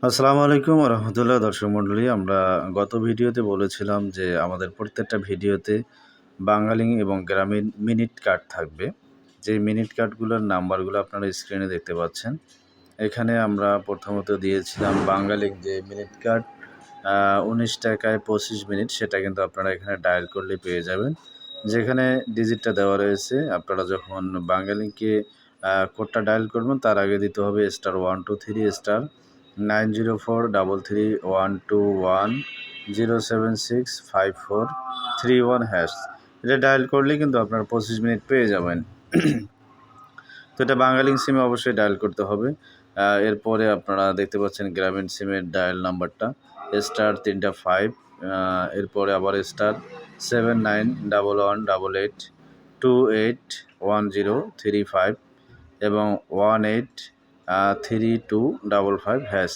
আসসালামু আলাইকুম রহমতুল্লাহ। দর্শক মণ্ডলী, আমরা গত ভিডিওতে বলেছিলাম যে আমাদের প্রত্যেকটা ভিডিওতে বাঙালি এবং গ্রামীণ মিনিট কার্ড থাকবে। যে মিনিট কার্ডগুলোর নাম্বারগুলো আপনারা স্ক্রিনে দেখতে পাচ্ছেন। এখানে আমরা প্রথমত দিয়েছিলাম বাঙালি যে মিনিট কার্ড ১৯ টাকায় ২৫ মিনিট, সেটা কিন্তু আপনারা এখানে ডায়াল করলে পেয়ে যাবেন। যেখানে ডিজিটটা দেওয়া রয়েছে, আপনারা যখন বাঙালিকে কোডটা ডায়াল করবেন তার আগে দিতে হবে *123* 904331210765431#। এটা ডায়াল করলে কিন্তু আপনারা 25 মিনিট পেয়ে যাবেন। তো এটা বাঙালি সিমে অবশ্যই ডায়াল করতে হবে। এরপরে আপনারা দেখতে পাচ্ছেন গ্রামীণ সিমের ডায়াল নাম্বারটা *3*5, এরপরে আবার *7911188281035 এবং 183255#।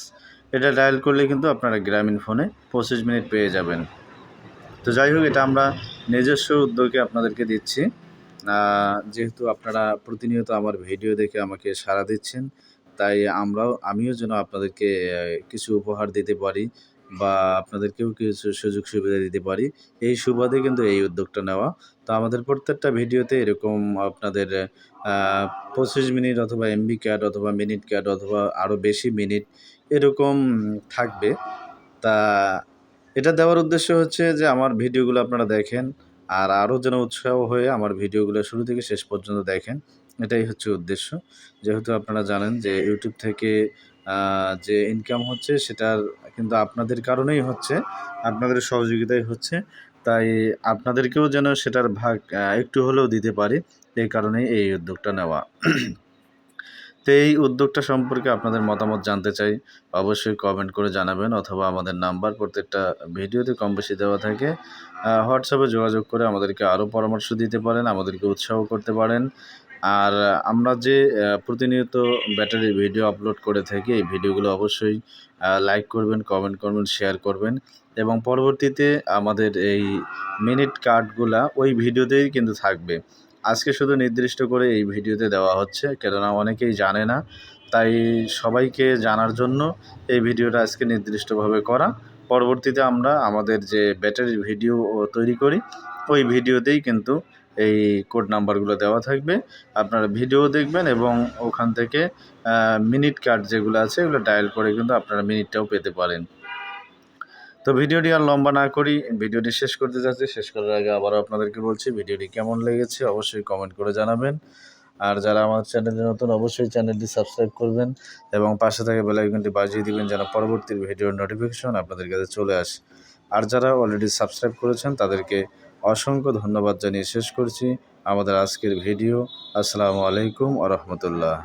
এটা ডায়াল করলে কিন্তু আপনারা গ্রামীণ ফোনে 25 মিনিট পেয়ে যাবেন। তো যাই হোক, এটা আমরা নিজস্ব উদ্যোগে আপনাদেরকে দিচ্ছি। যেহেতু আপনারা প্রতিনিয়ত আমার ভিডিও দেখে আমাকে সাড়া দিচ্ছেন, তাই আমিও যেন আপনাদেরকে কিছু উপহার দিতে পারি বা আপনাদেরকেও কিছু সুযোগ সুবিধা দিতে পারি, এই সুবাদে কিন্তু এই উদ্যোগটা নেওয়া। তো আমাদের প্রত্যেকটা ভিডিওতে এরকম আপনাদের 25 মিনিট অথবা এমবি কার্ড অথবা মিনিট কার্ড অথবা আরও বেশি মিনিট এরকম থাকবে। তা এটা দেওয়ার উদ্দেশ্য হচ্ছে যে আমার ভিডিওগুলো আপনারা দেখেন আর আরও যেন উৎসাহ হয়ে আমার ভিডিওগুলো শুরু থেকে শেষ পর্যন্ত দেখেন, এটাই হচ্ছে উদ্দেশ্য। যেহেতু আপনারা জানেন যে ইউটিউব থেকে যে ইনকাম হচ্ছে সেটার কিন্তু আপনাদের কারণেই হচ্ছে, আপনাদের সহযোগিতাই হচ্ছে। তাই আপনাদেরকেও যেন সেটার ভাগ একটু হলেও দিতে পারি, এই কারণেই এই উদ্যোগটা নেওয়া। তো এই উদ্যোগটা সম্পর্কে আপনাদের মতামত জানতে চাই, অবশ্যই কমেন্ট করে জানাবেন অথবা আমাদের নাম্বার প্রত্যেকটা ভিডিওতে কম বেশি দেওয়া থাকে। হোয়াটসঅ্যাপে যোগাযোগ করে আমাদেরকে আরও পরামর্শ দিতে পারেন, আমাদেরকে উৎসাহ করতে পারেন। আর আমরা যে প্রতিনিয়ত ব্যাটারির ভিডিও আপলোড করে থাকি, এই ভিডিওগুলো অবশ্যই লাইক করবেন, কমেন্ট করবেন, শেয়ার করবেন এবং পরবর্তীতে আমাদের এই মিনিট কার্ডগুলা ওই ভিডিওতেই কিন্তু থাকবে। আজকে শুধু নির্দিষ্ট করে এই ভিডিওতে দেওয়া হচ্ছে, কেননা অনেকেই জানে না, তাই সবাইকে জানার জন্য এই ভিডিওটা আজকে নির্দিষ্টভাবে করা। পরবর্তীতে আমরা আমাদের যে ব্যাটারির ভিডিও তৈরি করি, ওই ভিডিওতেই কিন্তু এই কোড নাম্বারগুলো দেওয়া থাকবে। আপনারা ভিডিও দেখবেন এবং ওখান থেকে মিনিট কার্ড যেগুলো আছে এগুলো ডায়াল করে কিন্তু আপনারা মিনিটটাও পেতে পারেন। তো ভিডিওটি আর লম্বা না করি ভিডিওটি শেষ করতে যাচ্ছি। শেষ করার আগে আবারও আপনাদেরকে বলছি, ভিডিওটি কেমন লেগেছে অবশ্যই কমেন্ট করে জানাবেন। আর যারা আমার চ্যানেলে নতুন অবশ্যই চ্যানেলটি সাবস্ক্রাইব করবেন এবং পাশে থাকা বেল আইকনটি বাজিয়ে দিবেন যেন পরবর্তী ভিডিওর নোটিফিকেশন আপনাদের কাছে চলে আসে। আর যারা অলরেডি সাবস্ক্রাইব করেছেন তাদেরকে অসংখ্য ধন্যবাদ জানিয়ে শেষ করছি আমাদের আজকের ভিডিও। আসসালামু আলাইকুম ওয়া রাহমাতুল্লাহ।